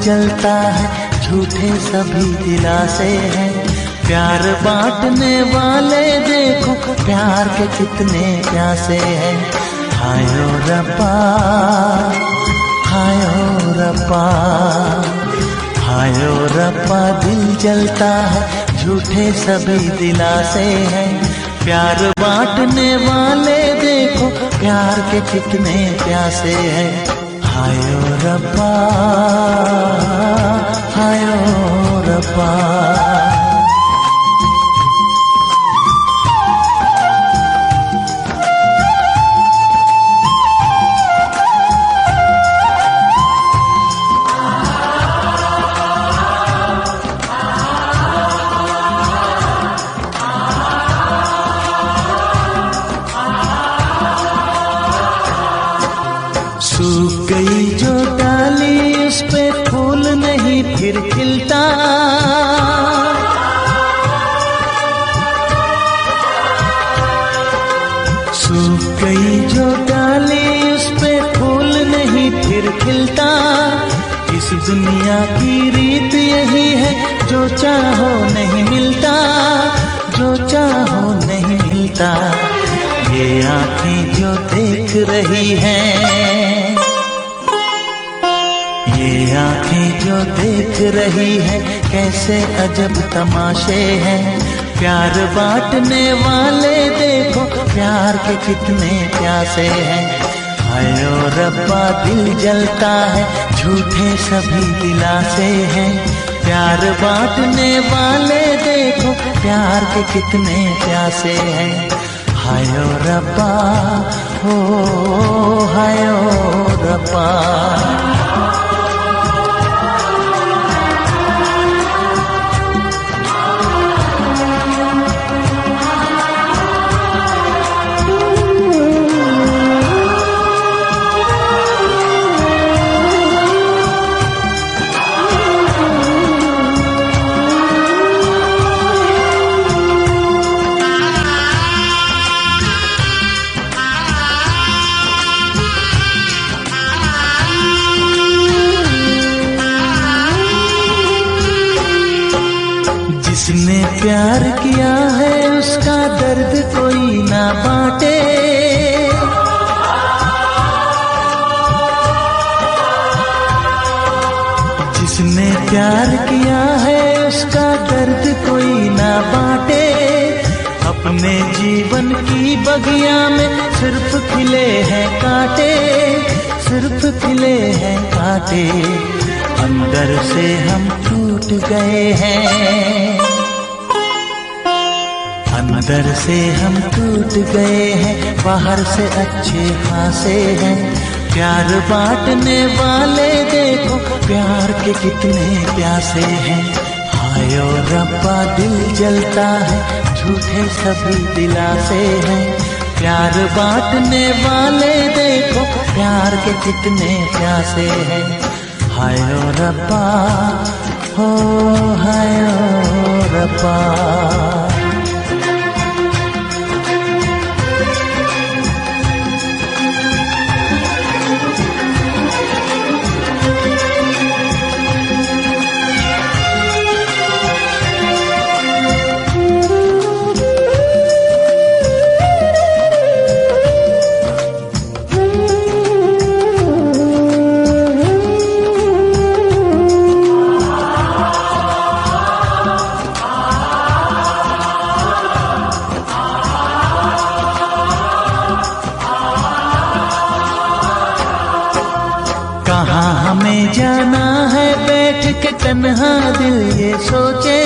जलता है, झूठे सभी दिलासे हैं। प्यार बांटने वाले देखो प्यार के कितने प्यासे हैं। हायो रब्बा, हायो रब्बा, हायो रब्बा, दिल जलता है, झूठे सभी दिलासे हैं। प्यार बांटने वाले देखो प्यार के कितने प्यासे हैं। हायो रब्बा, हायो रब्बा। सूख गई जो डाली उस पे फूल नहीं फिर खिलता। सूख गई जो डाली उस पे फूल नहीं फिर खिलता। इस दुनिया की रीत यही है, जो चाहो नहीं मिलता, जो चाहो नहीं मिलता। ये आँखें जो देख रही हैं, ये आँखें जो देख रही है, कैसे अजब तमाशे हैं। प्यार बांटने वाले देखो प्यार के कितने प्यासे हैं। हायो रब्बा, दिल जलता है, झूठे सभी दिलासे हैं। प्यार बांटने वाले देखो प्यार के कितने प्यासे हैं। हायो रब्बा, हो हायो रब्बा। जिसने प्यार किया है उसका दर्द कोई ना बांटे। जिसने प्यार किया है उसका दर्द कोई ना बांटे। अपने जीवन की बगिया में सिर्फ खिले हैं कांटे, सिर्फ खिले हैं कांटे। अंदर से हम टूट गए हैं, अंदर से हम टूट गए हैं, बाहर से अच्छे खासे हैं। प्यार बांटने वाले देखो प्यार के कितने प्यासे हैं। हायो रब्बा, दिल जलता है, झूठे सभी दिलासे हैं। प्यार बांटने वाले देखो प्यार के कितने प्यासे हैं। हायो रब्बा, हो हायो रब्बा। कहाँ हमें जाना है बैठ के तन्हा दिल ये सोचे।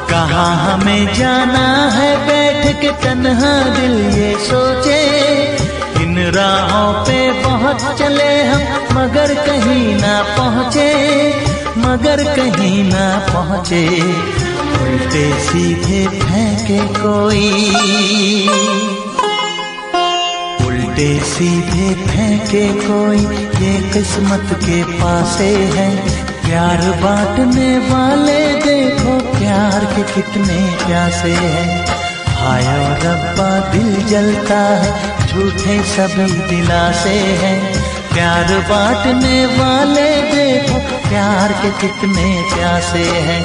कहाँ हमें जाना है बैठ के तन्हा दिल ये सोचे। इन राहों पे बहुत चले हम मगर कहीं ना पहुँचे, मगर कहीं ना पहुँचे। उल्टे सीधे फेंके कोई, उल्टे सीधे फेंके कोई, ये किस्मत के पासे है। प्यार बांटने वाले देखो प्यार के कितने प्यासे हैं। हायो रब्बा, दिल जलता है, झूठे सभी दिलासे हैं। प्यार बांटने वाले देखो प्यार के कितने प्यासे हैं।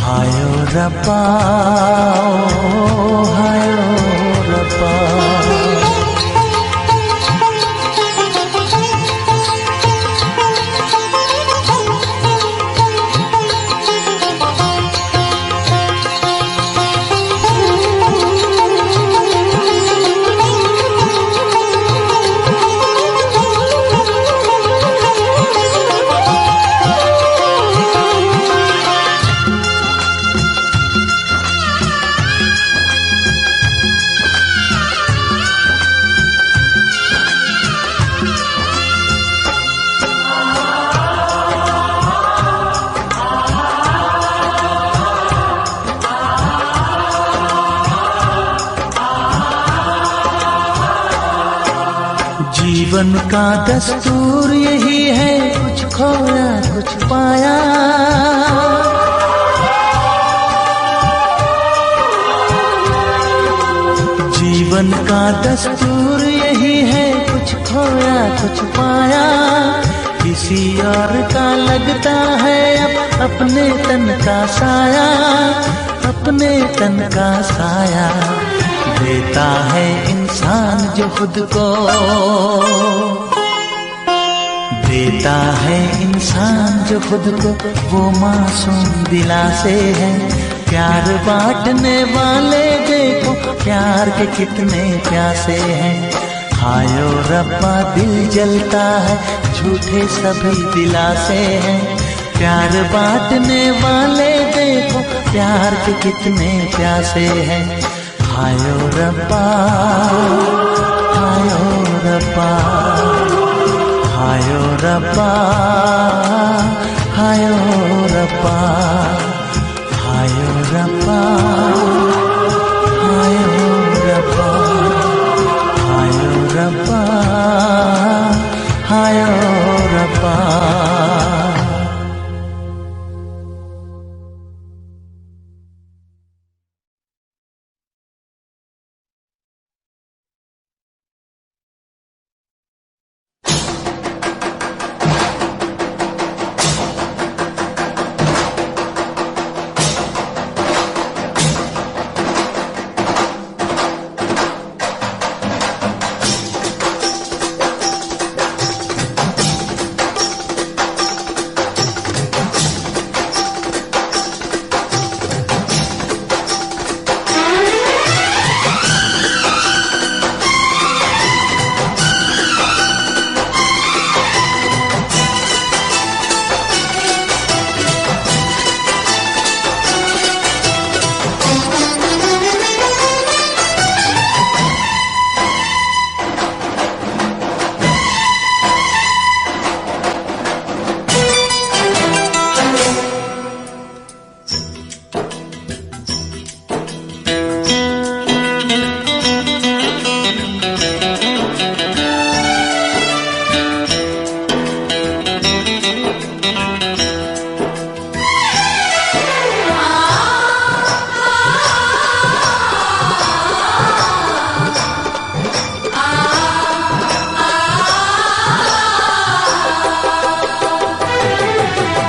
हायो रब्बा ओ हायो रब्बा। जीवन का दस्तूर यही है, कुछ खोया कुछ पाया। जीवन का दस्तूर यही है, कुछ खोया कुछ पाया। किसी और का लगता है अब अपने तन का साया, अपने तन का साया। देता है इंसान जो खुद को, देता है इंसान जो खुद को, वो मासूम दिलासे हैं। प्यार बांटने वाले देखो प्यार के कितने प्यासे हैं। हायो रब्बा दिल जलता है, झूठे सभी दिलासे हैं। प्यार बांटने वाले देखो प्यार के कितने प्यासे हैं। हायो रब्बा हायो रब्बा हायो रब्बा हायो रब्बा हायो रब्बा हायो रब्बा हायो रब्बा हायो रब्बा।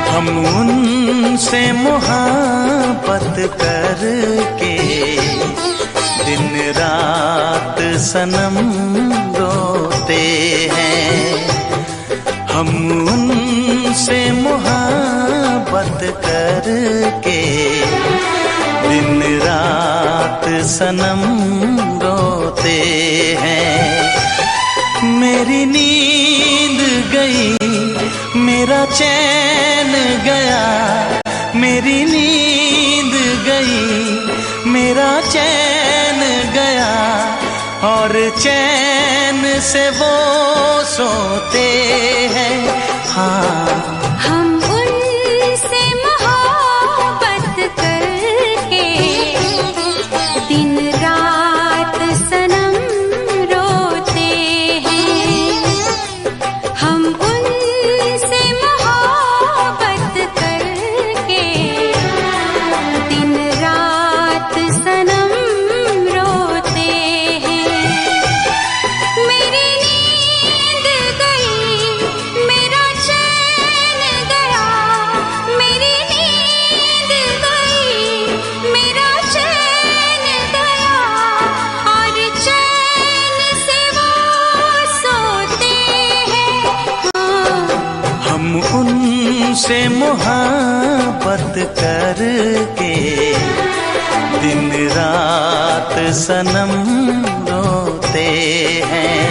हम उनसे मोहब्बत करके दिन रात सनम रोते हैं। हम उनसे मोहब्बत करके दिन रात सनम रोते हैं। मेरी नींद गई मेरा चैन गया, मेरी नींद गई मेरा चैन गया, और चैन से वो सोते हैं। हाँ हम उनसे मोहब्बत करके दिन रात सनम रोते हैं। हम उनसे मोहब्बत करके दिन रात सनम रोते हैं। तुमसे मोहब्बत करके दिन रात सनम रोते हैं।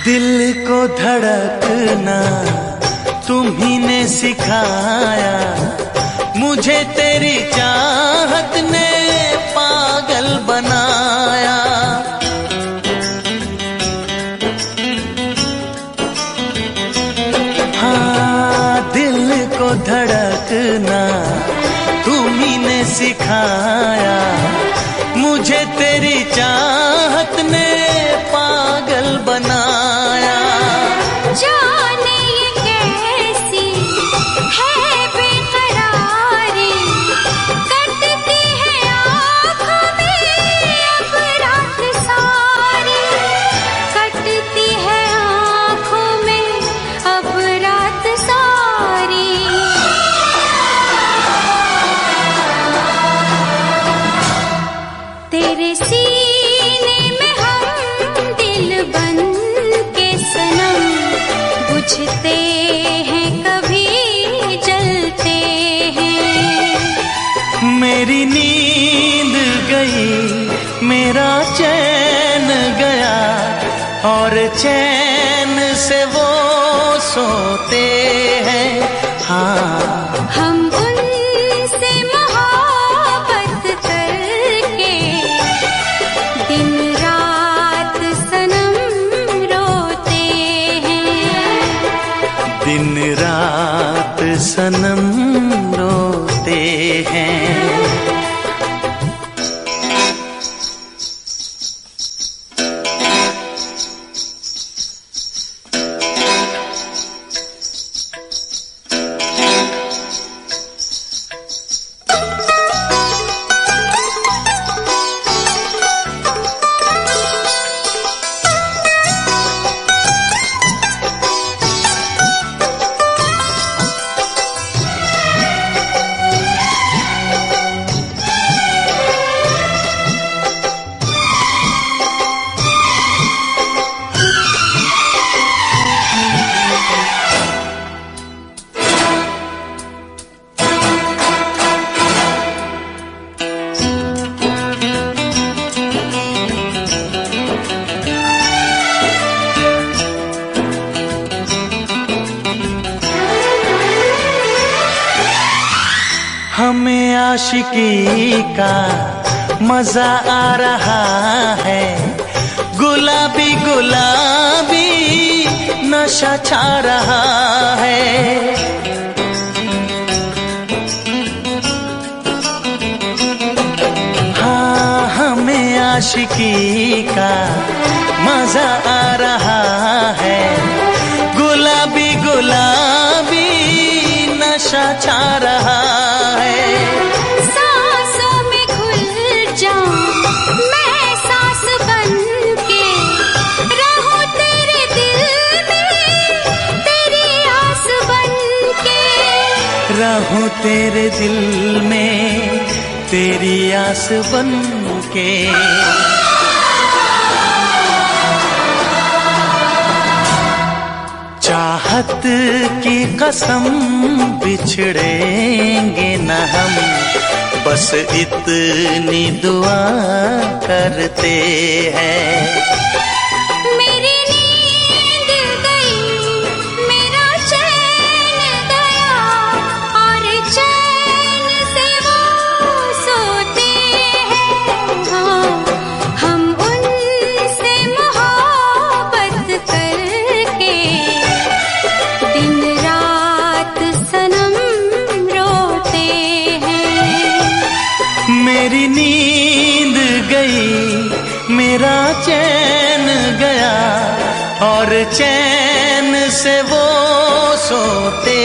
दिल को धड़कना तुम्ही ने सिखाया, मुझे तेरी चाहत ने पागल बनाया। हाँ, दिल को धड़कना तुम्ही ने सिखाया, मुझे तेरी चाहत ने पागल बनाया। जाने ये कैसी है बेकरारी, कटती है आँखों में अब रात सारी, कटती है आँखों में अब रात सारी। तेरे सीने में हम दिल बन के सनम, बुझते हैं कभी जलते हैं। मेरी नींद गई, मेरा चैन गया, और चैन से वो सोते हैं। हाँ, हम उनसे मोहब्बत करके दिन रात सनम रोते हैं। दिन रात सनम रोते हैं। हमें आशिकी का मजा आ रहा है, गुलाबी गुलाबी नशा छा रहा है। हाँ, हमें आशिकी का मजा आ रहा है, गुलाबी गुलाबी नशा छा रहा है। सांसों में घुल जाऊं मैं सांस बन के, रहूं तेरे दिल में तेरी आस बन के। रहूं तेरे दिल में तेरी आस बन के। चाहत की कसम बिछड़ेंगे न हम, बस इतनी दुआ करते हैं। मेरी नींद गई, सोते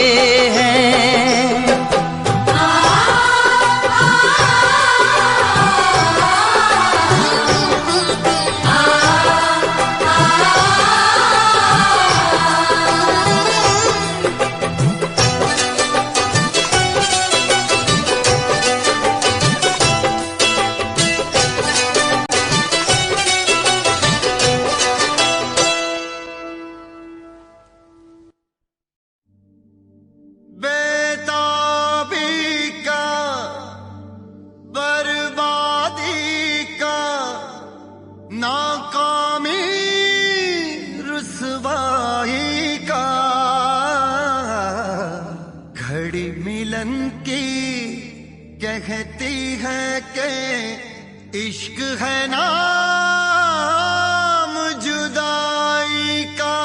हैं। कहती है कि इश्क है नाम जुदाई का।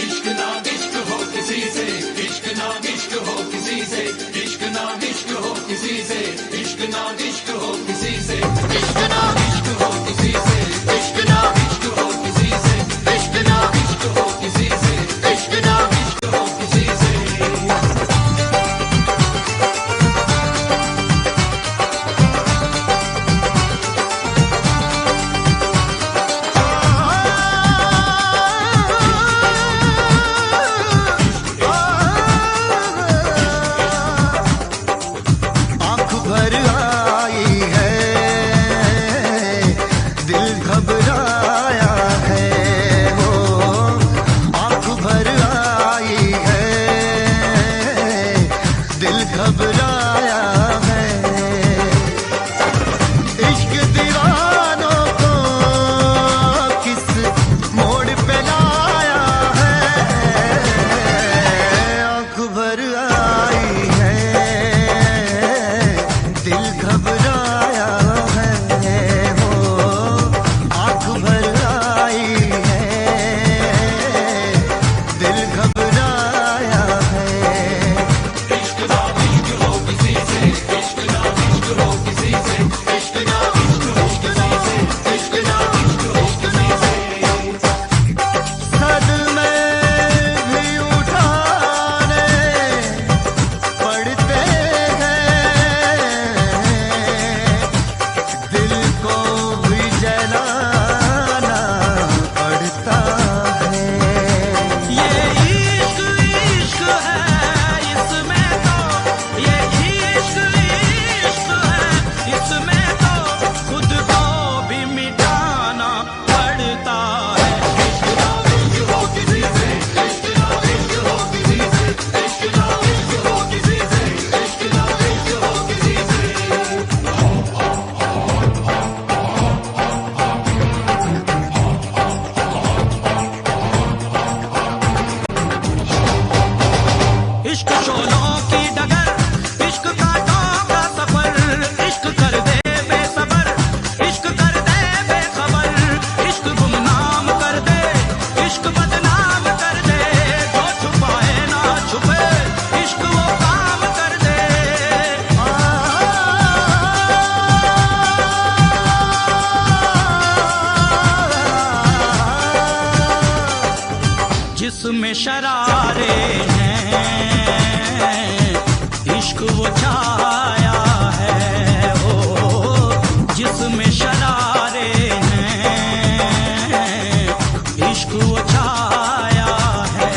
इश्क ना इश्क हो किसी से, इश्क ना इश्क हो किसी से, इश्क ना इश्क हो किसी से, इश्क ना इश्क हो किसी से, इश्क ना इश्क हो किसी से, इश्क ना इश्क हो किसी से, इश्क ना इश्क हो किसी से, इश्क ना इश्क हो किसी से। आँख भर आई है, दिल घबराया है, वो आँख भर आई है, दिल घबराया है। इश्क दीवानों को किस मोड़ पे लाया है, आँख भर आई है, दिल घबराया है, वो आँख भर आई है, दिल घबराया है। इश्क ना इश्क हो किसी से, इश्क ना इश्क हो किसी से, इश्क ना इश्क हो किसी से, इश्क ना इश्क हो किसी से। सदमे भी उठाने पड़ते हैं, दिल को भी जलाना पड़ता है। ये इश्क इश्क है इसमें तो, ये इश्क इश्क है इसमें तो, खुद को भी मिटाना पड़ता है। इश्क ना इश्क हो किसी से, इश्क ना इश्क हो किसी से, इश्क ना इश्क हो किसी से, इश्क ना इश्क हो किसी से। इश्क शोलों की डगर, इश्क कांटों का सफर, इश्क कर दे बेसबर, इश्क कर दे बेखबर, इश्क गुमनाम कर दे, इश्क बदनाम कर दे, जो छुपाए ना छुपे, इश्क वो काम कर दे। जिसमें शरारे हैं, इश्क वो छाया है, ओ जिसमें शरारे हैं, इश्क वो छाया है।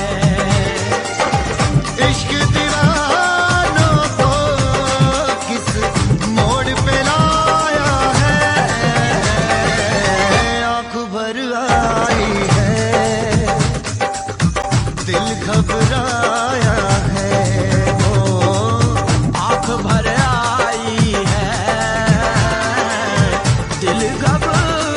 इश्क दीवानों को किस मोड़ पे लाया है, आँख भर आई है, दिल घबराया है, वो आँख भर आई है, दिल घबराया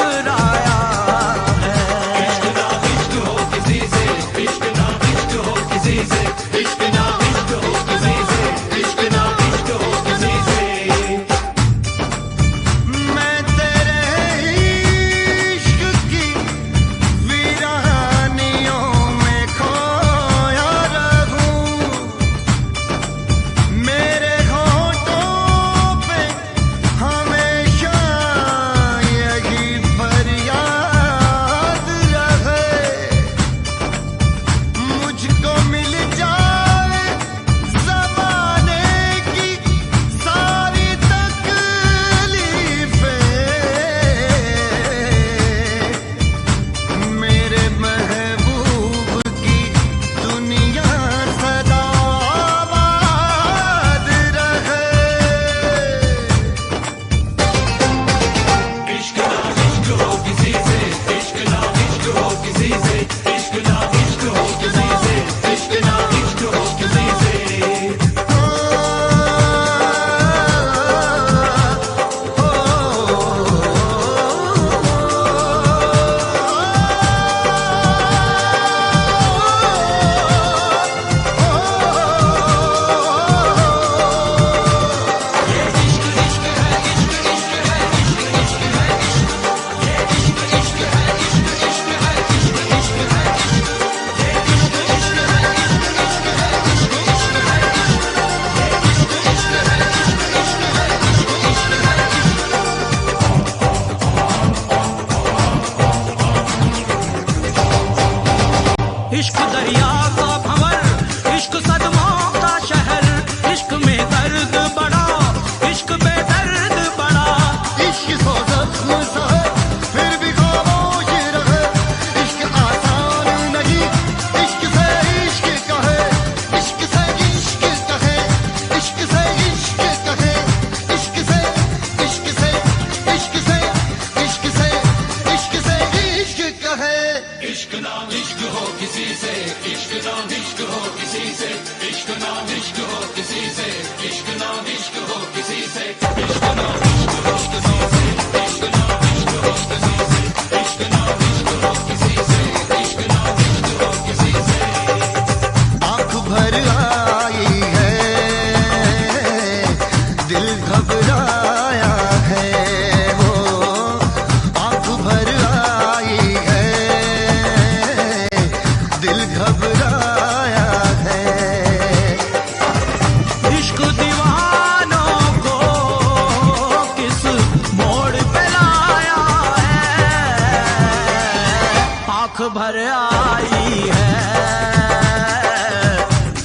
भर आई है,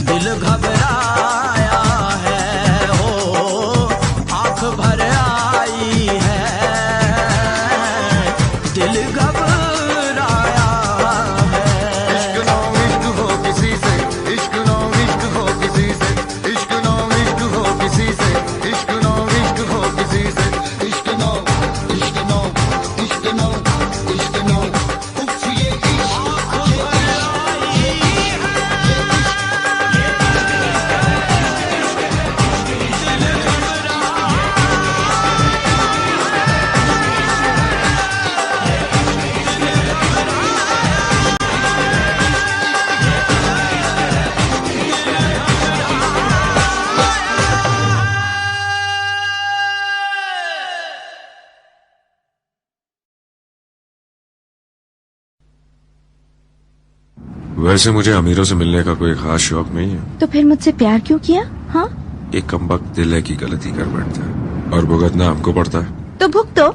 दिल घबराया है, हो आंख भर आई है, दिल घबराया है। इश्क ना इश्क हो किसी से, इश्क ना इश्क हो किसी से, इश्क ना इश्क हो किसी से, इश्क ना इश्क हो किसी से, इश्क ना इश्क ना इश्क ना इश्क ना उफ ये वैसे मुझे अमीरों से मिलने का कोई खास शौक नहीं है। तो फिर मुझसे प्यार क्यों किया? हाँ, एक कमबख्त दिल है की गलती कर बैठता है और भुगतना हमको पड़ता है। तो भुगतो।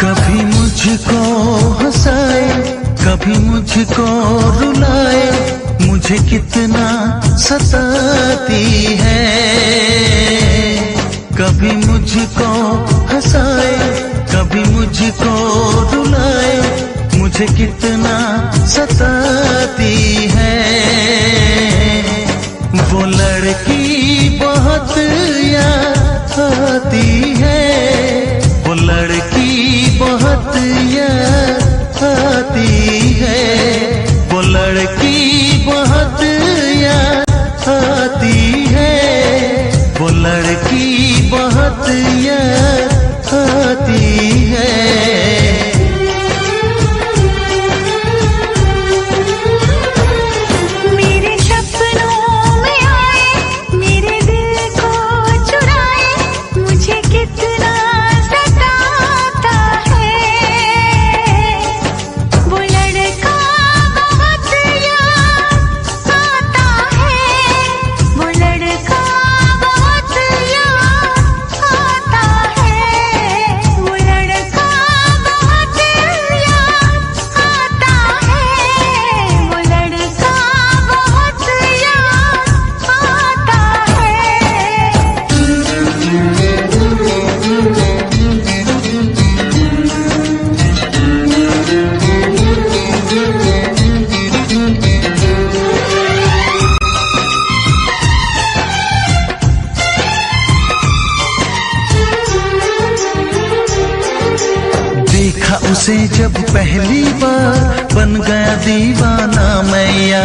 कभी मुझको हंसाए, कभी मुझको रुलाए, मुझे कितना सताती है। कभी मुझको हंसाए, कभी मुझको रुलाए, मुझे कितना सताती है। वो लड़की बहुत याद आती है, वो लड़की बहुत याद आती है, वो लड़की बहुत याद आती है, वो लड़की बहुत याद आती है। मेरे सपनों में आए, मेरे दिल को चुराए, मुझे कितना सताता है। वो लड़का बहुत याद आता है, वो लड़का बहुत याद आता है, वो लड़का बहुत याद आता है, वो लड़का बहुत याद आता देखा उसे जब पहली बार, बन गया दीवाना मैया,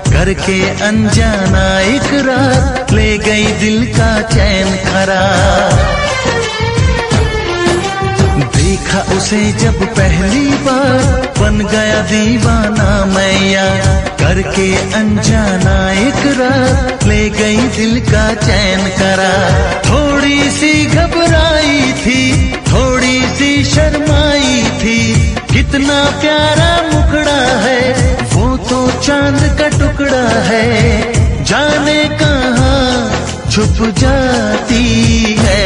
करके अनजाना इकरार, ले गई दिल का चैन करार। देखा उसे जब पहली बार, बन गया दीवाना मैया, करके अनजाना इकरार, ले गई दिल का चैन करार। थोड़ी सी घबराई थी, थोड़ी सी शर्माई थी, कितना प्यारा मुखड़ा है, वो तो चांद का टुकड़ा है, जाने कहाँ छुप जाती है।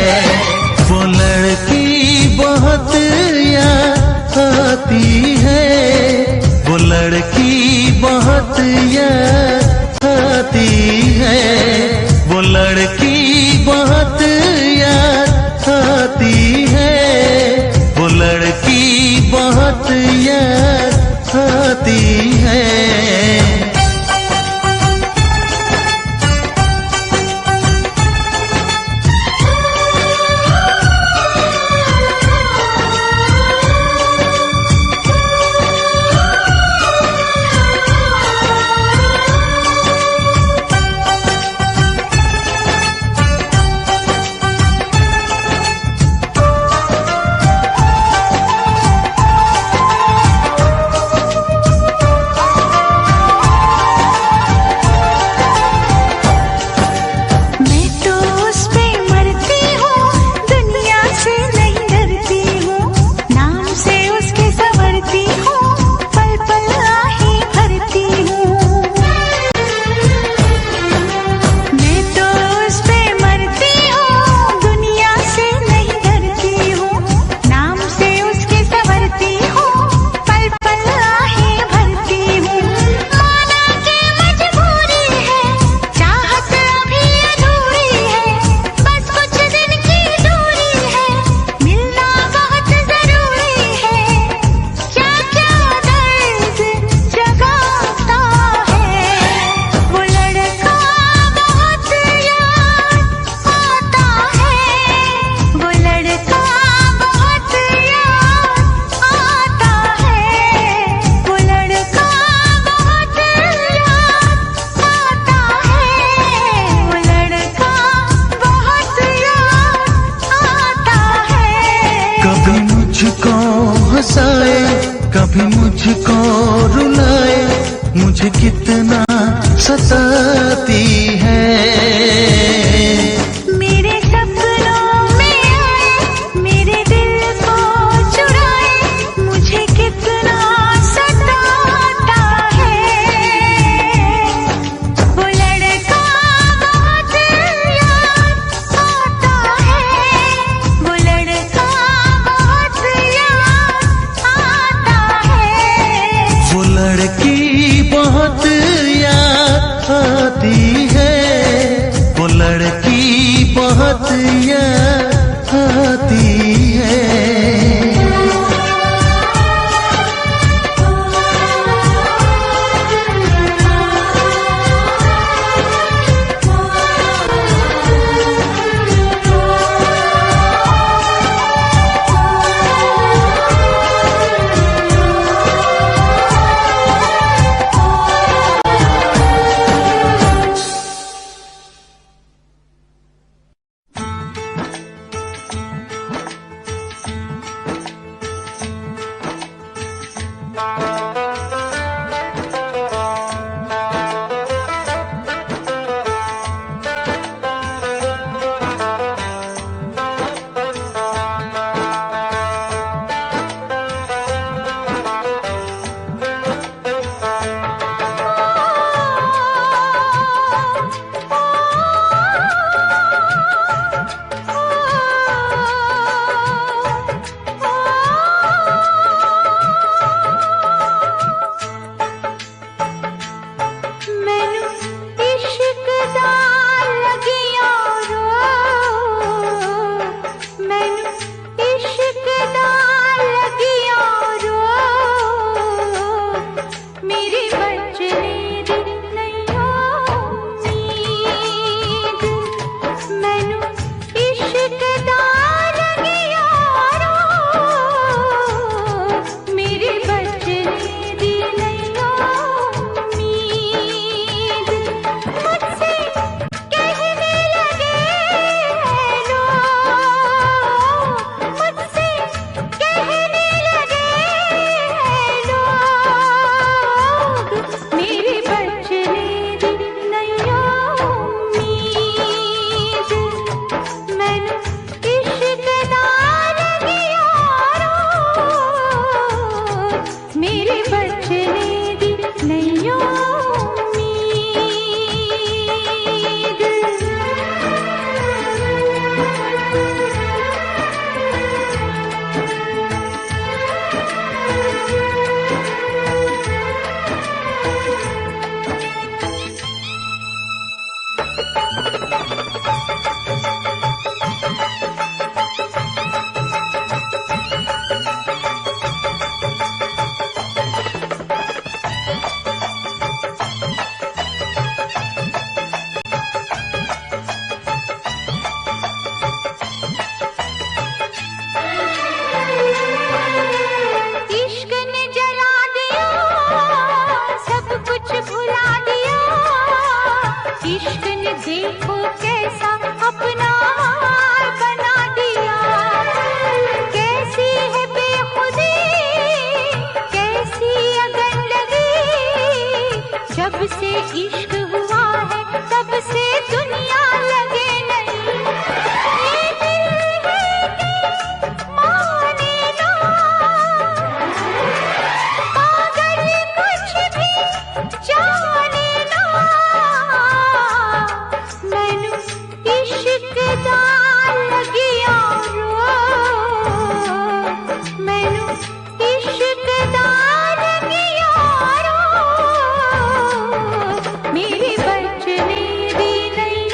वो लड़की बहुत याद आती है, वो लड़की बहुत याद आती है, वो लड़की बहुत याद आती है, वो लड़की बहुत याद आती है। कभी मुझको रुलाए, मुझे कितना सताती है। मेरे सपनों में आए, मेरे दिल को चुराए, मुझे कितना सताता है। वो लड़का बहुत याद आता है, वो लड़का बहुत याद आता है। वो लड़की बहुत याद आती है, वो लड़की बहुत याद आती है। मेरी बचने दी नहीं।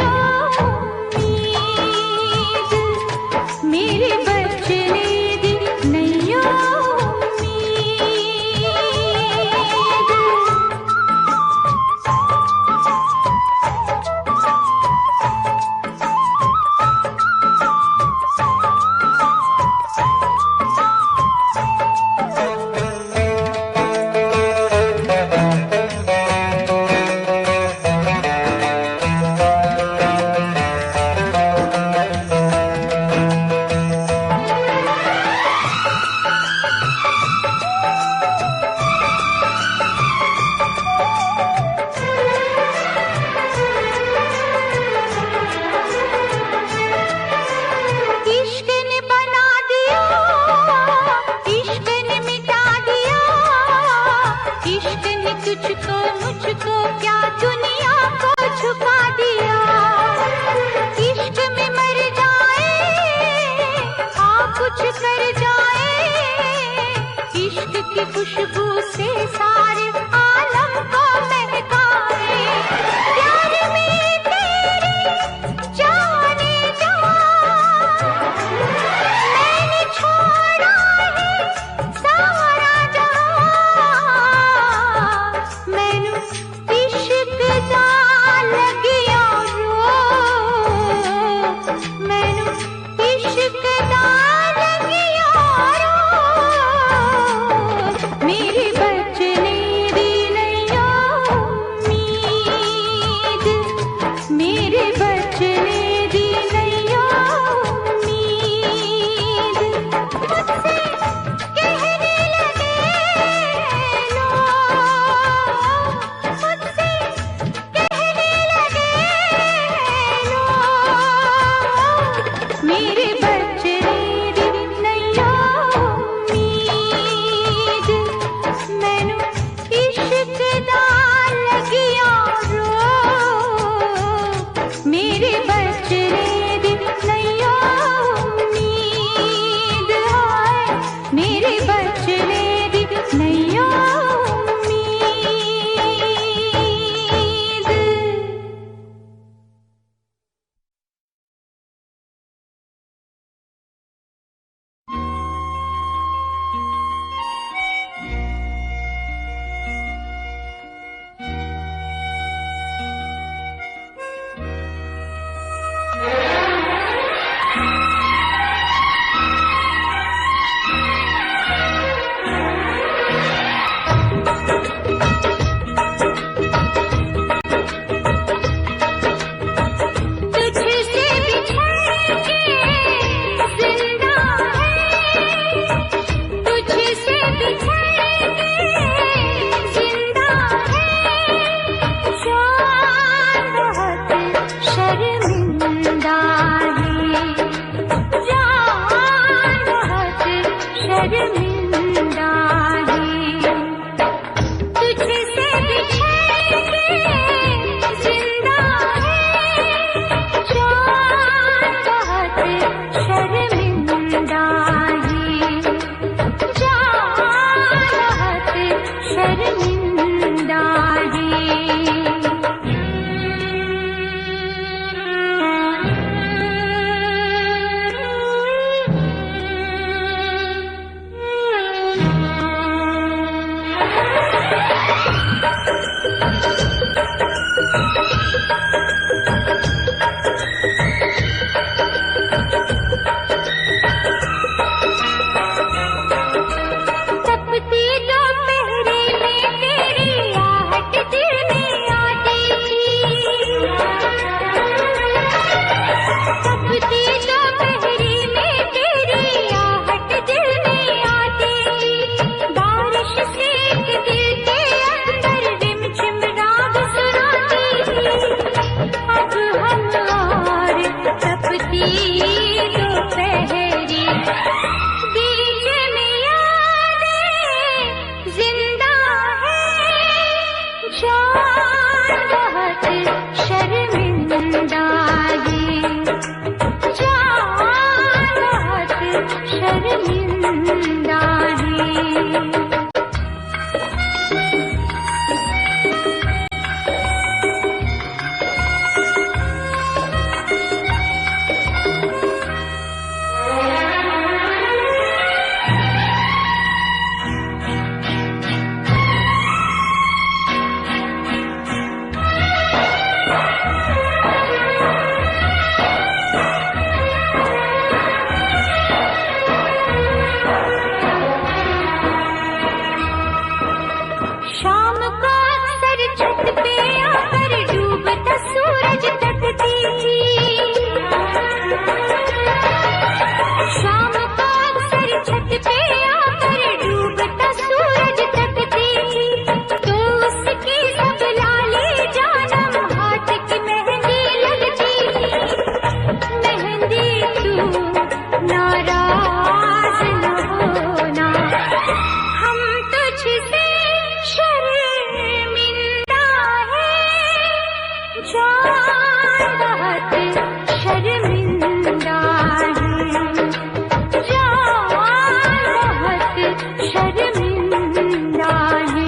तपती दोपहरी में तेरी आहट दिल में आती थी। तपती दोपहरी में तेरी आहट दिल में आती थी। बारिश से एक दिल के अंदर रिमझिम राग सुनाती थी। अब हम और तपती दोपहरी बीच में यादें जिंदा है। जान बहुत शर्मिंदा है। जान बहुत शर्मिंदा है। शाम को अक्सर छत पे आकर डूबता सूरज तकती थी। शाम को अक्सर छत पे आकर डूबता सूरज तकती थी। तो उसकी सब लाली जानम हाथ की मेहंदी लगती थी। मेहंदी तू नाराज न होना, हम तुझसे शर्मिंदा है। जान बहुत शर्मिंदा है। जान बहुत शर्मिंदा है।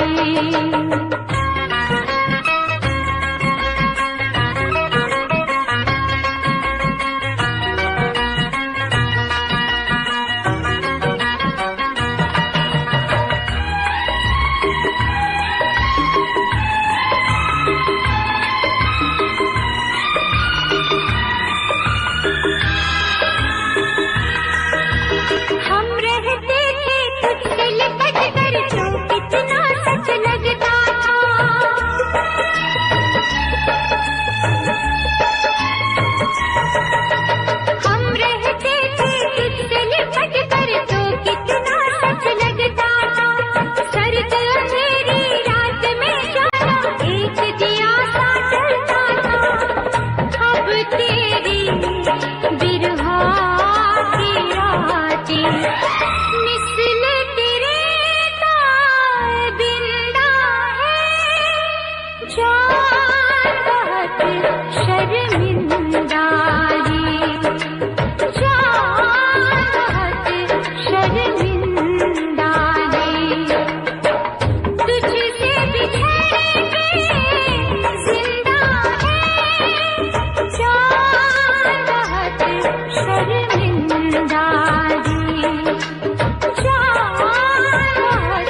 हम रहते थे तुझसे लिपट कर तो कितना सच लगता था। हम रहते थे तुझसे लिपट कर तो कितना सच लगता था। सर्द अंधेरी रात में जाना एक दिया सा जलता था। अब तेरी बिरहा की रातें मिसल तेरे ताबिंदा है। जान बहुत शर्मिंदा है। जान बहुत शर्मिंदा है। तुझसे बिछड़ के जिंदा है। जान बहुत शर्मिंदा है। जान बहुत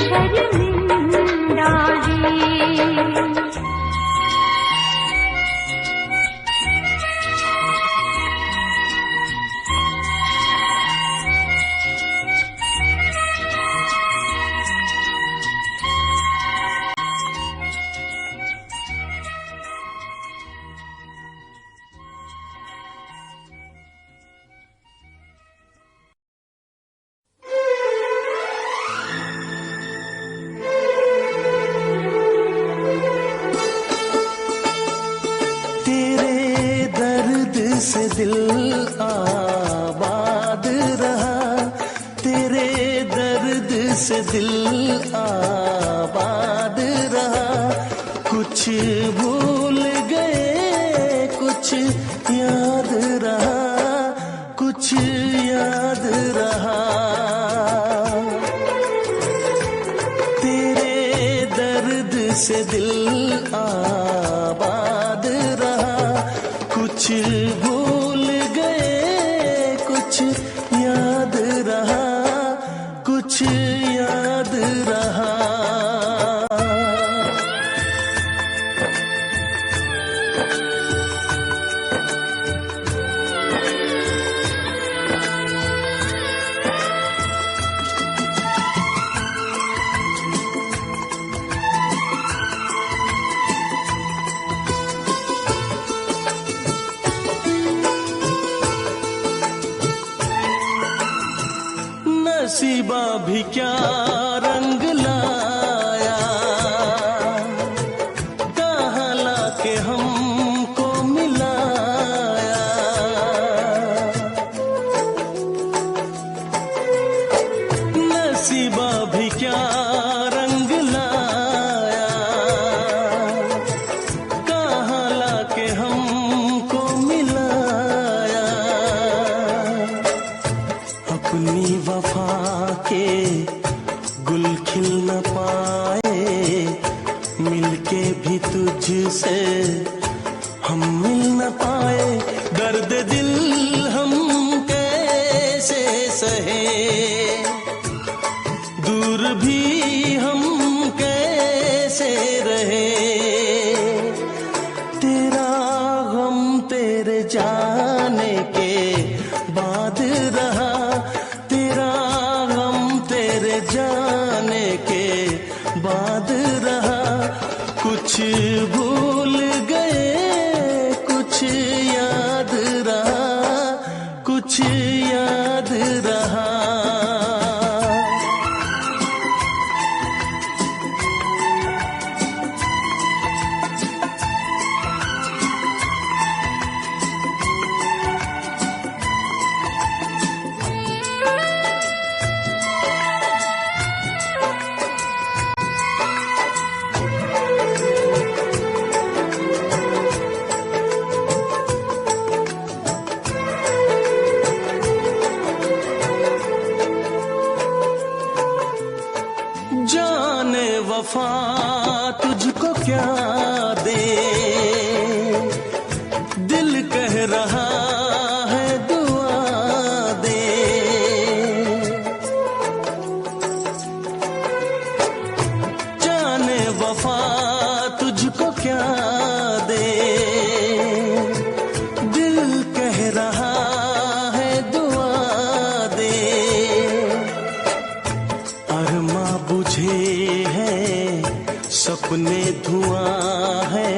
शर्मिंदा है। से दिल आबाद रहा, तेरे दर्द से दिल आबाद रहा। कुछ भूल गए कुछ याद रहा, कुछ याद रहा। तेरे दर्द से दिल आबाद रहा। कुछ भूल गए कुछ याद रहा, कुछ याद रहा। भी क्या रंग लाया, कहाँ लाके हमको मिलाया। नसीबा भी क्या रंग लाया, कहाँ लाके हमको मिलाया। अपनी वफा के गुल खिल न पाए, मिलके भी तुझसे हम मिल न पाए। दर्द दिल हम कैसे सहे, दूर भी हम कैसे रहे। तेरा गम तेरे जाने के बाद रहा, तेरा गम तेरे जाने के बाद रहा। कुछ भूल गए कुछ याद रहा, कुछ याद रहा। जाने वफा तुझको क्या दे, दिल कह रहा है दुआ दे। जाने वफा तुझको क्या दे, दिल कह रहा है दुआ दे। अरमा बुझे हैं सपने धुआं है,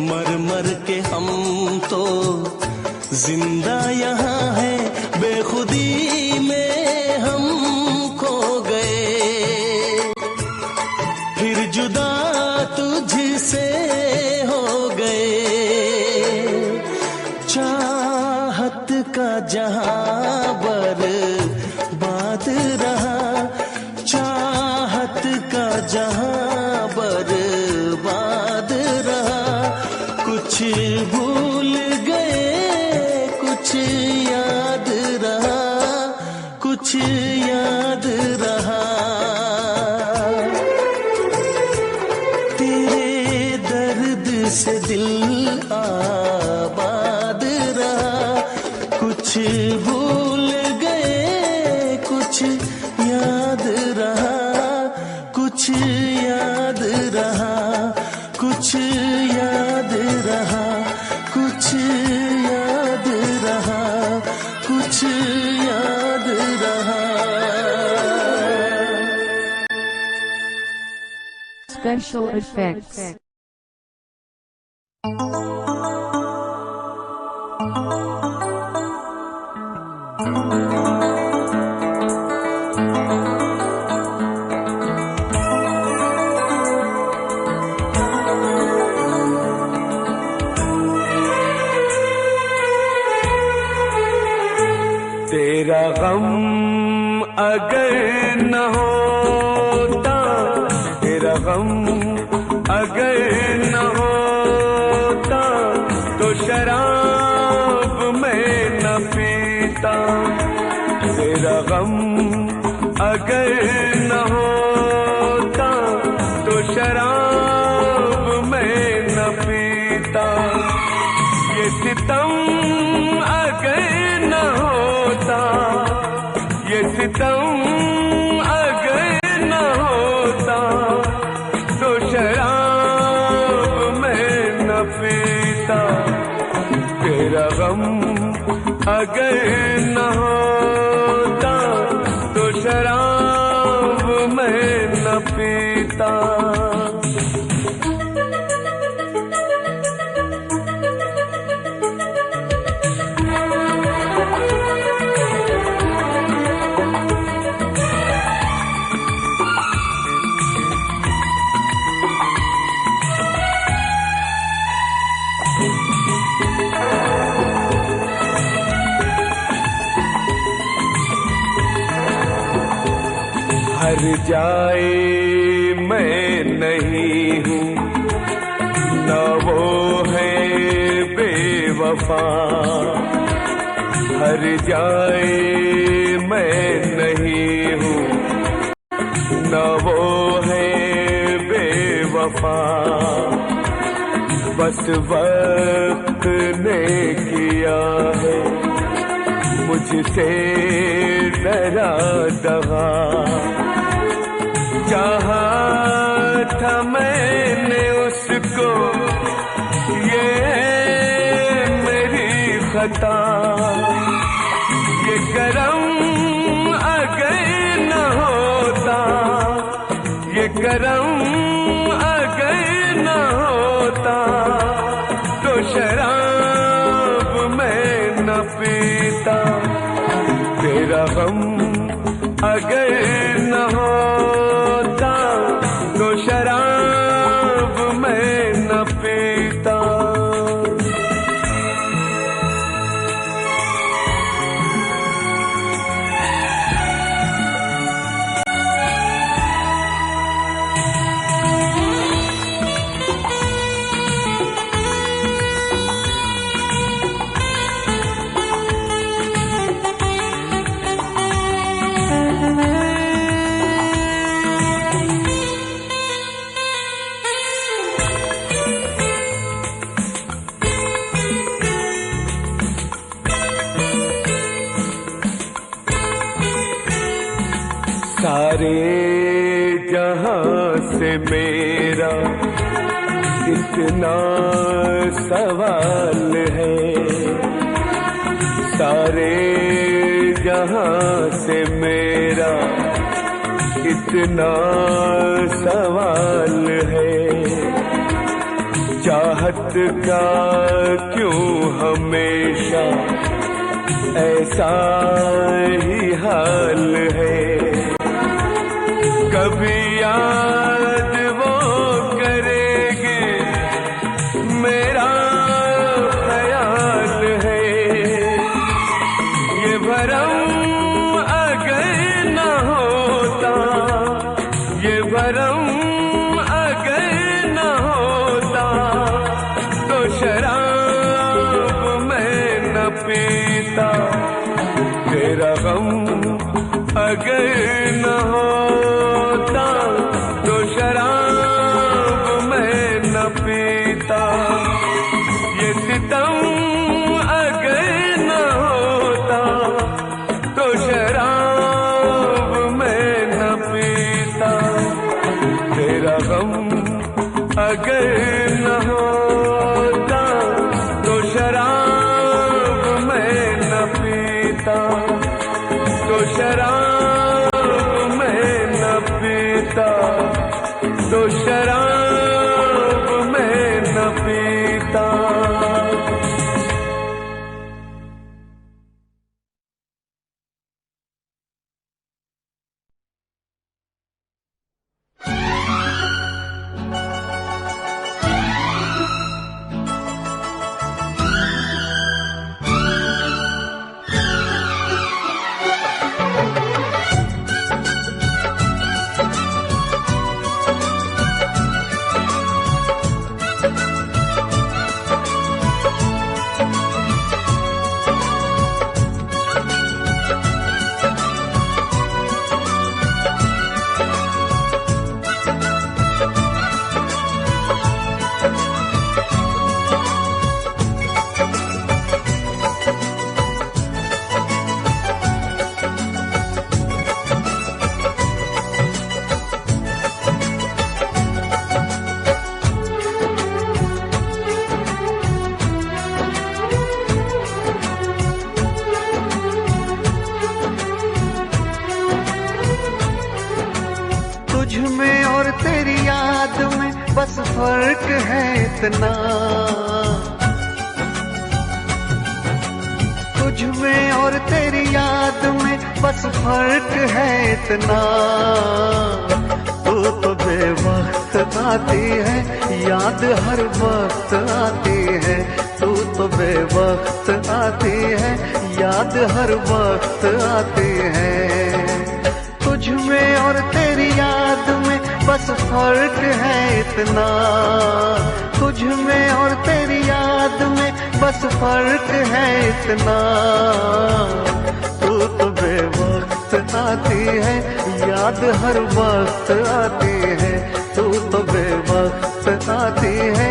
मर मर के हम तो जिंदा यहाँ है। बेखुदी में हम खो गए, फिर जुदा तुझसे हो गए। चाहत का जहां बर्बाद रहा, चाहत का जहां बर्बाद रहा। कुछ भूल गए कुछ याद रहा, कुछ याद रहा। तेरे दर्द से दिल आबाद रहा। कुछ भूल गए कुछ याद रहा, कुछ याद रहा, कुछ याद रहा, कुछ याद रहा, कुछ याद रहा। Special effects. तेरा गम अगर न होता, तेरा गम अगर न होता, तो शराब मैं न पीता। तेरा गम अगर न होता, तो शराब मैं न पीता। ये सितम अगर न होता, ये सितम अगर न होता, तो शराब मैं न पीता। तेरा गम अगर न होता, तो शराब मैं न पीता। हर जाए मैं नहीं हूँ, न वो है बेवफा। हर जाए मैं नहीं हूँ, न वो है बेवफा। बस वक्त ने किया है मुझसे डरा दगा। चाहा था मैंने उसको, ये मेरी खता। ये करम अगर न होता, ये करम अगर न होता, तो शराब मैं न पीता। तेरा गम अगर न होता, तो शराब मैं न पीता। सारे जहां से मेरा इतना सवाल है। सारे जहां से मेरा इतना सवाल है। चाहत का क्यों हमेशा ऐसा ही हाल है। कभी याद वो करेंगे मेरा ख्याल है। ये भरम अगर न होता, ये भरम अगर न होता, तो शराब मैं न पीता। तेरा गम अगर न होता, तो शराब मैं न पीता। ये सितम अगर न होता, तो शराब मैं न पीता। तेरा गम अगर न होता, तो शराब मैं न पीता। तो शराब मैं न पीता, तो शराब मैं न पीता। बस फर्क है इतना, तुझ में और तेरी याद में बस फर्क है इतना। तू तो बेवक्त आती है, याद हर वक्त आती है। तू तो बेवक्त आती है, याद हर वक्त आती है। तुझ में और तेरी तेरी याद में बस फर्क है इतना, तुझ में और तेरी याद में बस फर्क है इतना। तू तो बेवक्त आती है, याद हर वक्त आती है। तू तो बेवक्त आती है,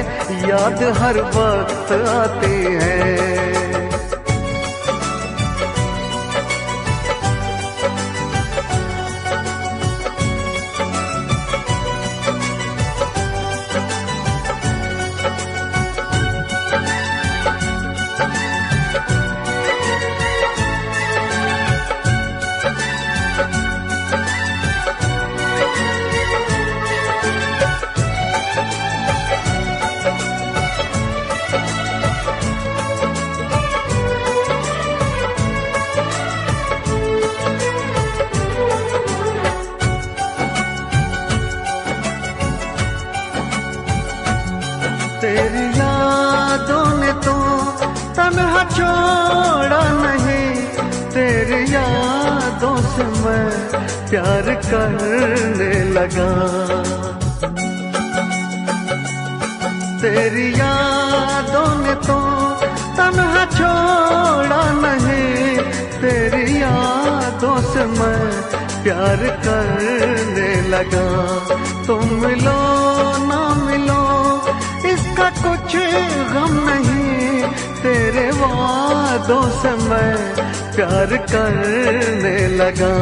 याद हर वक्त आती है। तेरी यादों ने तो तन्हा छोड़ा नहीं, तेरी यादों से मैं प्यार करने लगा। तेरी यादों ने तो तन्हा छोड़ा नहीं, तेरी यादों से मैं प्यार करने लगा। तुम मिलो ना मिलो इसका कुछ गम नहीं, तेरे वादों से मैं प्यार करने लगा।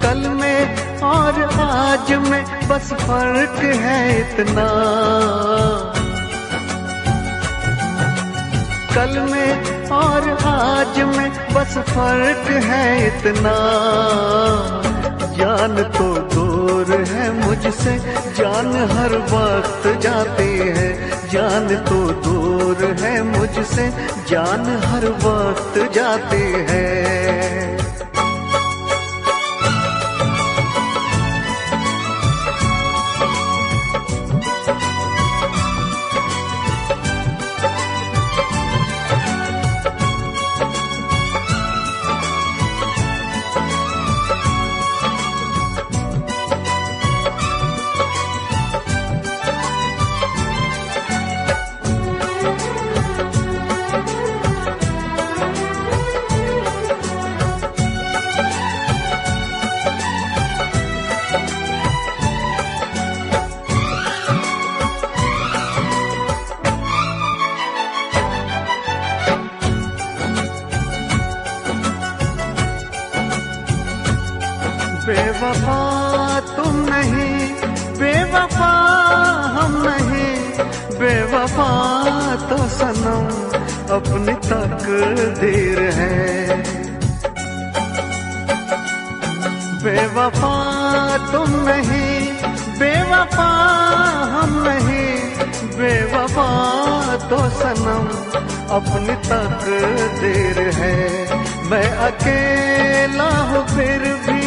कल में और आज में बस फर्क है इतना, कल में और आज में बस फर्क है इतना। जान तो दूर है मुझसे, जान हर वक्त जाती है। जान तो दूर है मुझसे, जान हर वक्त जाती है। बेवफा तुम नहीं, बेवफा हम नहीं, बेवफा तो सनम अपनी तकदीर है। बेवफा तुम नहीं, बेवफा हम नहीं, बेवफा तो सनम अपनी तकदीर है। मैं अकेला हूँ फिर भी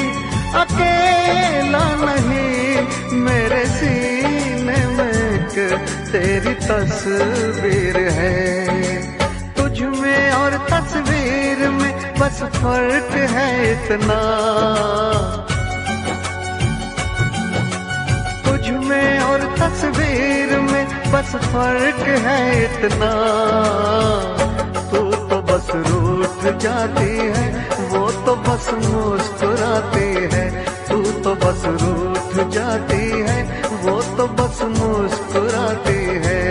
अकेला नहीं, मेरे सीने में एक तेरी तस्वीर है। तुझ में और तस्वीर में बस फर्क है इतना, तुझ में और तस्वीर में बस फर्क है इतना। तू तो बस रूठ जाती है, वो तो बस मुस्कुराती है। तू तो बस रूठ जाती है, वो तो बस मुस्कुराती है।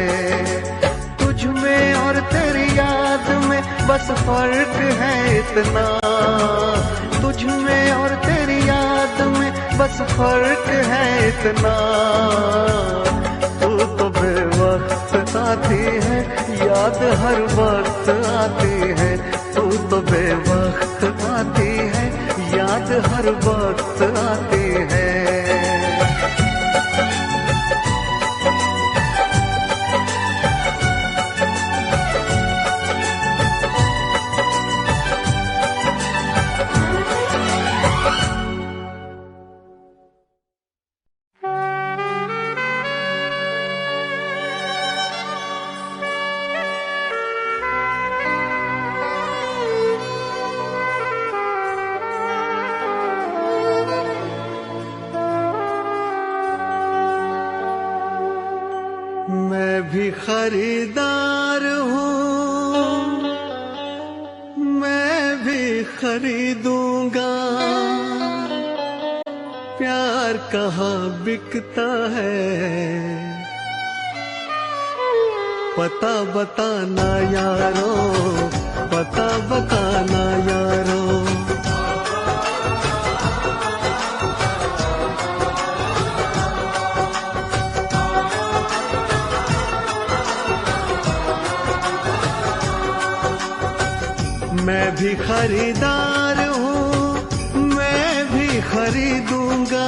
तुझ में और तेरी याद में बस फर्क है इतना, तुझ में और तेरी याद में बस फर्क है इतना। तू तो बेवक्त आती है, याद हर वक्त आती है। तू तो बेवक्त आती है, याद हर वक्त आती है। मैं भी खरीदार हूँ, मैं भी खरीदूंगा। प्यार कहाँ बिकता है, पता बताना यारो, पता बताना यारो। मैं भी खरीदार हूँ, मैं भी खरीदूंगा।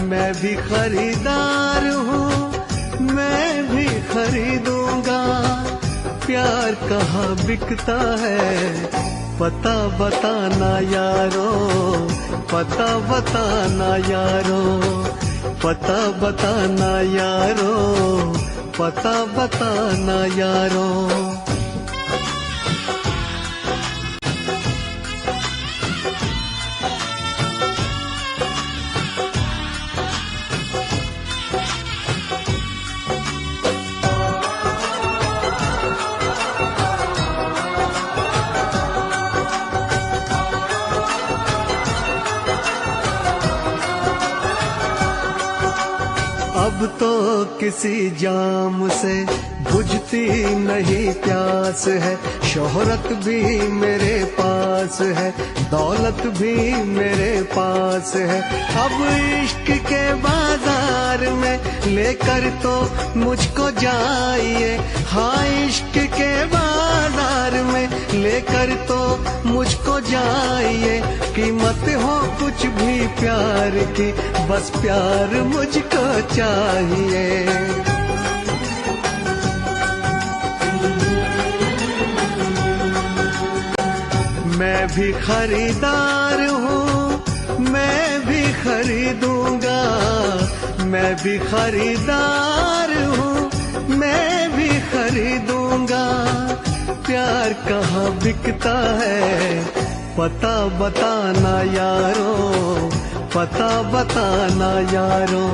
मैं भी खरीदार हूँ, मैं भी खरीदूंगा। प्यार कहाँ बिकता है, पता बताना यारो, पता बताना यारो, पता बताना यारो, पता बताना यारो। अब तो किसी जाम से बुझती नहीं प्यास है। शोहरत भी मेरे पास है, दौलत भी मेरे पास है। अब इश्क के बाजार में लेकर तो मुझको जाइए। हाँ, इश्क के बाजार में लेकर तो मुझको जाइए। कीमत हो कुछ भी प्यार की, बस प्यार मुझको चाहिए। मैं भी खरीदार हूँ, मैं भी खरीदूंगा। मैं भी खरीदार हूँ, मैं भी खरीदूंगा। प्यार कहाँ बिकता है, पता बताना यारो, पता बताना यारो।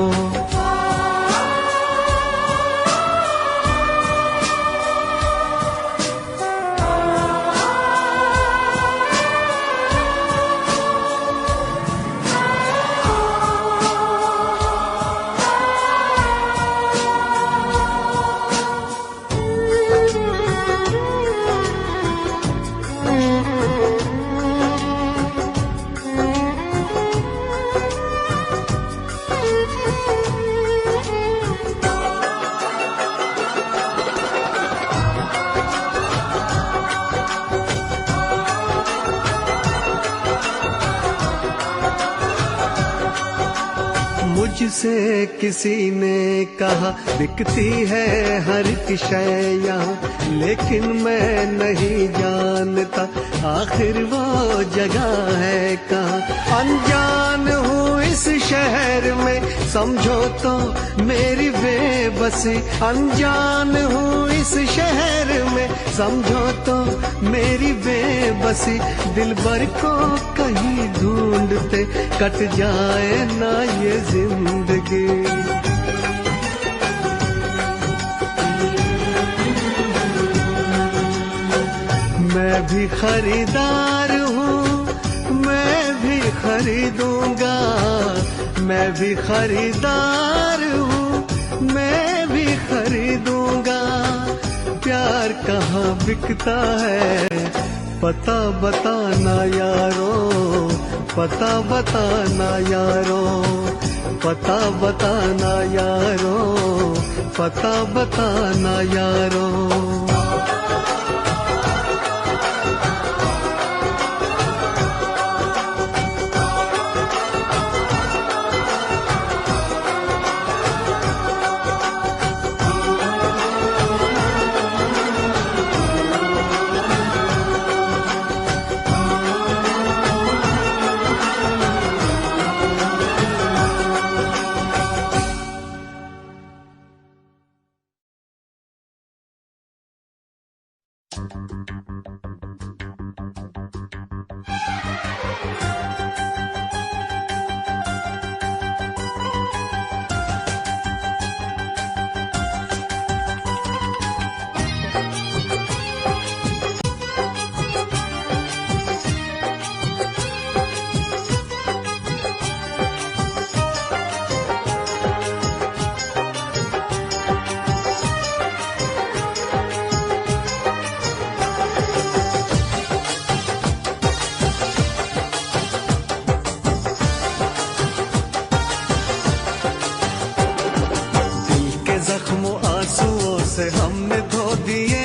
मुझसे किसी ने कहा बिकती है हर एक शय यहाँ, लेकिन मैं नहीं जानता आखिर वो जगह है कहाँ। अनजान हूँ इस शहर में, समझो तो मेरी बेबसी। अनजान हूँ इस शहर में, समझो तो मेरी बेबसी। दिलबर को कहीं ढूंढते कट जाए ना ये जिंदगी। मैं भी खरीदार हूँ, मैं भी खरीदूंगा। मैं भी खरीदार हूँ, मैं भी खरीदूंगा। प्यार कहाँ बिकता है, पता बताना यारो, पता बताना यारो, पता बताना यारो, पता बताना यारो। आंसुओं से हमने धो दिए,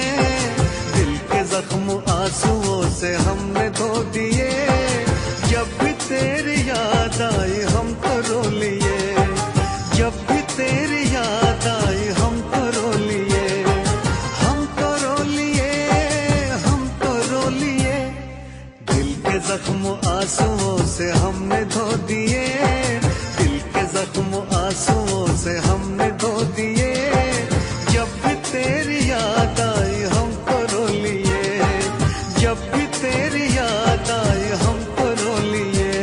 दिल के जख्म आंसुओं से हमने धो दिए। जब भी तेरी याद आई हम तो रो लिए, जब भी तेरी याद आई हम तो रो लिए, हम तो रो लिए, हम तो रो लिए। दिल के जख्म आंसुओं से हमने धो दिए, दिल के जख्म आंसुओं से हमने धो दिए। जब भी तेरी याद आई हम तो रो लिए, जब भी तेरी याद आई हम तो रो लिए।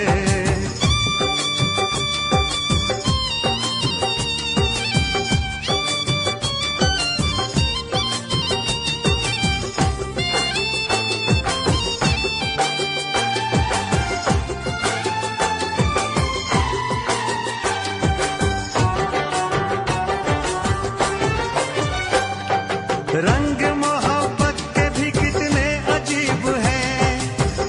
रंग मोहब्बत के भी कितने अजीब हैं,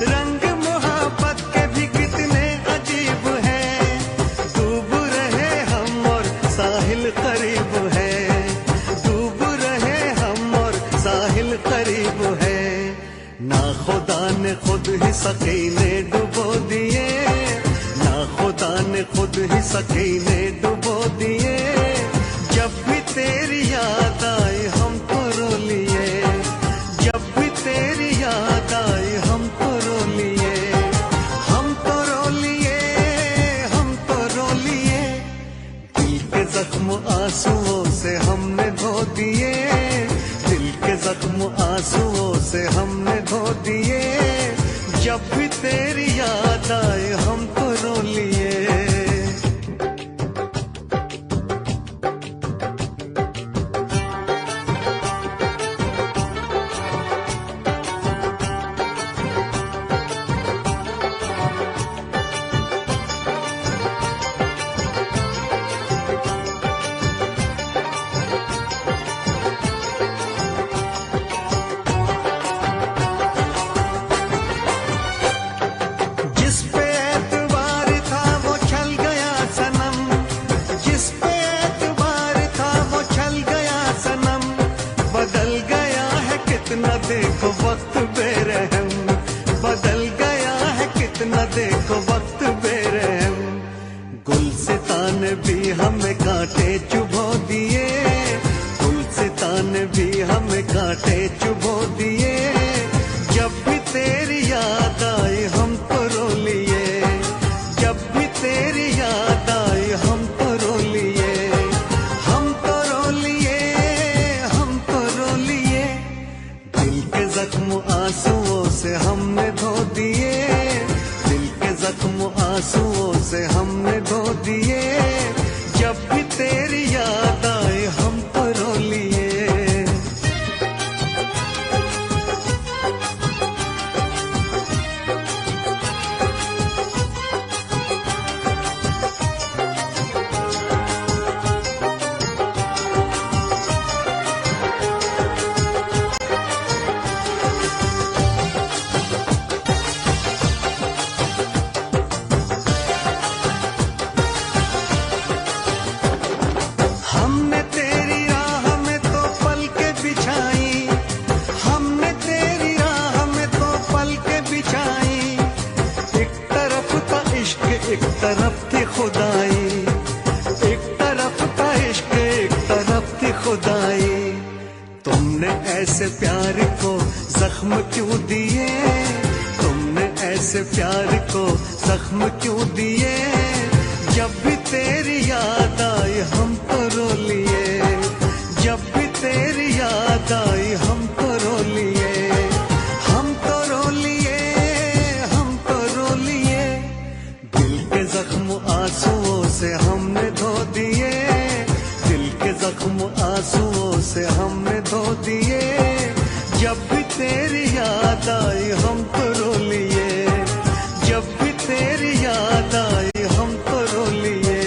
रंग मोहब्बत के भी कितने अजीब हैं। डूब रहे हम और साहिल करीब है, डूब रहे हम और साहिल करीब है। ना खुदा ने खुद ही सकीने डुबो दिए, ना खुदा ने खुद ही सकीने डुबो दिए। जब भी तेरी याद आई हम तो रो लिए, जब भी तेरी याद आई हम तो रो लिए, हम तो रो लिए, हम तो रो लिए। दिल के जख्म आंसुओं से हमने धो दिए, दिल के जख्म आंसुओं से हमने धो दिए। जब भी तेरी याद आई हम तो रो लिए। जिस पे एतबार था वो छल गया सनम, जिस पे एतबार था वो छल गया सनम। बदल गया है कितना देखो वक्त बेरहम, बदल गया है कितना देखो वक्त बेरहम। गुलसितान भी हमें कांटे चुभो दिए, गुलसितान भी हमें कांटे चुभो दिए। जब भी तेरी याद आई हम तो रो लिए, जब भी तेरी याद आई हम तो रो लिए, हम तो रो लिए, हम तो रो लिए। दिल के जख्म आंसुओं से हमने धो दिए, दिल के जख्म आंसुओं से हमने धो दिए। जब भी तेरी याद आई हम तो रो लिए। हमने तेरी राह में तो पलके बिछाई, हमने तेरी राह में तो पलके बिछाई। एक तरफ था इश्क एक तरफ थी खुदाई, एक तरफ था इश्क एक तरफ थी खुदाई। तुमने ऐसे प्यार को जख्म क्यों दिए, तुमने ऐसे प्यार को जख्म क्यों दिए। जब भी तेरी याद आई हम तो रो लिए, जब भी तेरी याद आई हम तो रो लिए, हम तो रो लिए, हम तो रो लिए। दिल के जख्म आंसुओं से हमने धो दिए, दिल के जख्म आंसुओं से हमने धो दिए। जब भी तेरी याद आई हम तो रो लिए, जब भी तेरी याद आई हम तो रो लिए।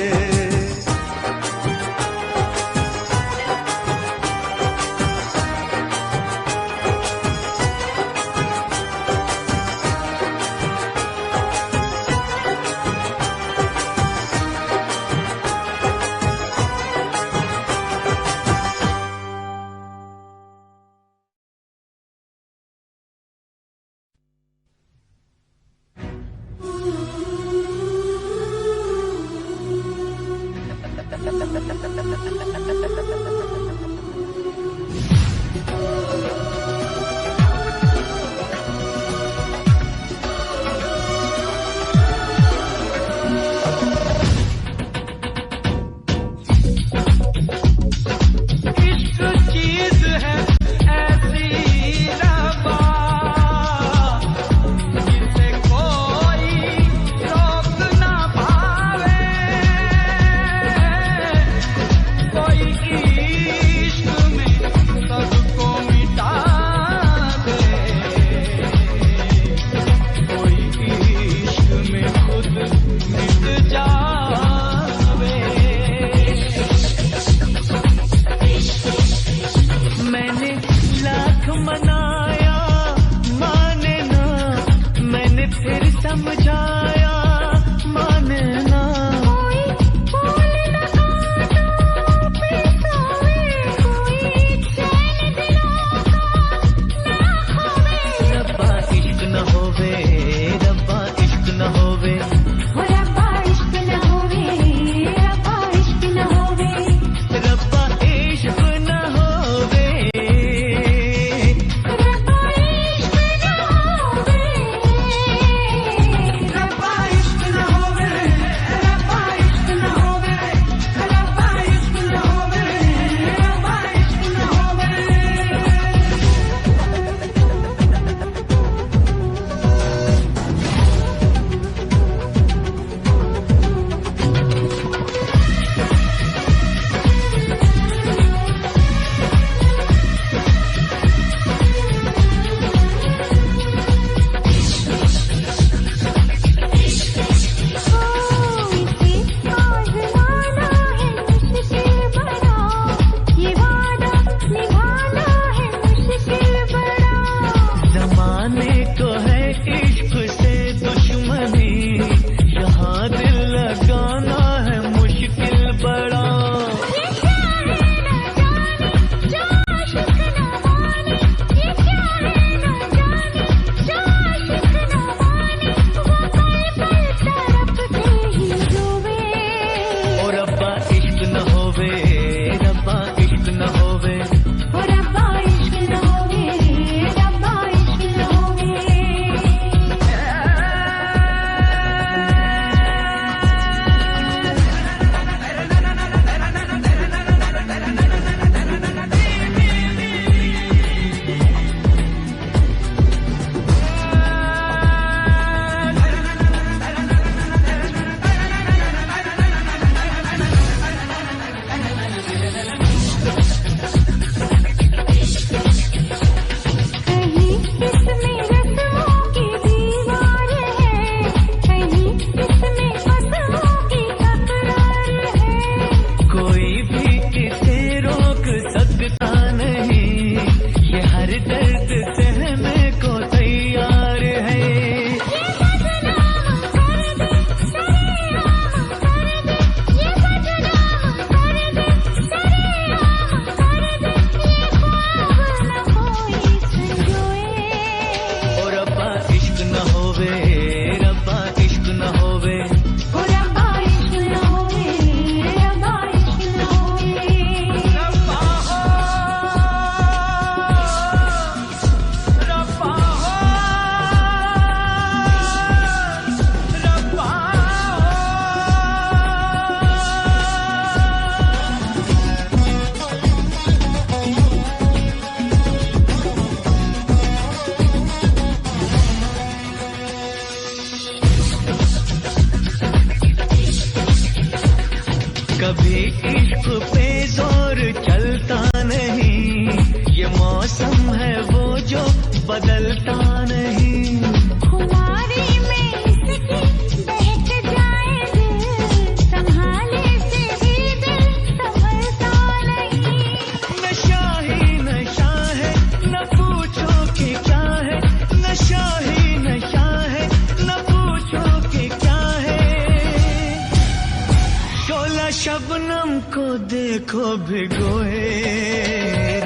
को भिगोए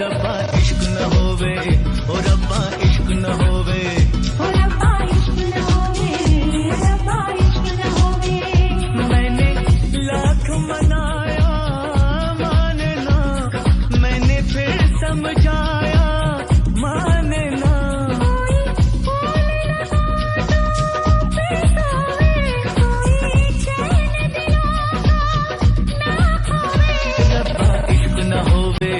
रब्बा इश्क न होवे ओ रब्बा इश्क न होवे ओ रब्बा इश्क न होवे रब्बा इश्क न होवे मैंने लाख मनाया माने ना मैंने फिर समझाया माने ना रब्बा इश्क न होवे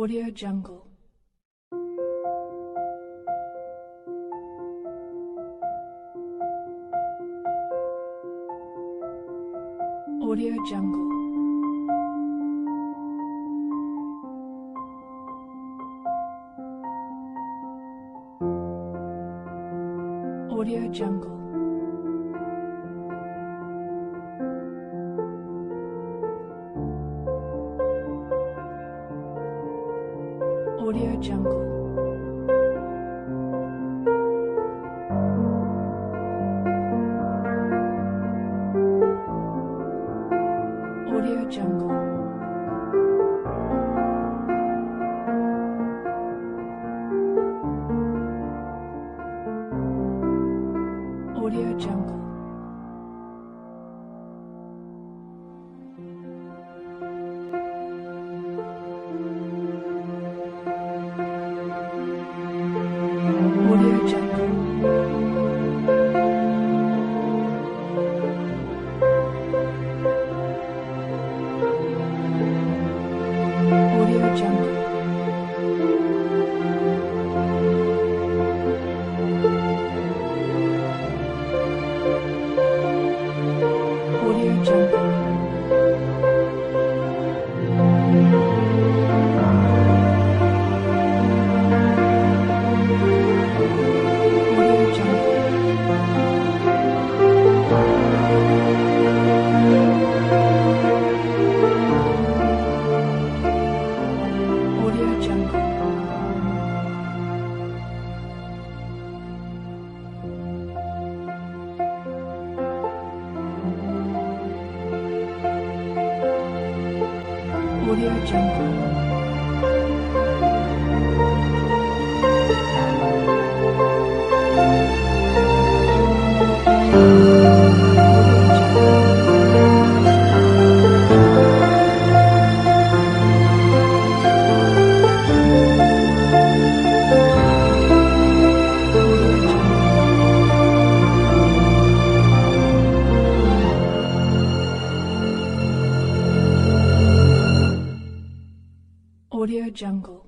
Audio Jungle. Audio Jungle. Audio Jungle. Audio Jungle. Audio Jungle. Audio Jungle. Audio Jungle. Audio Jungle. Audio Jungle. Audio Jungle. Audio Jungle. Audio Jungle. Audio Jungle.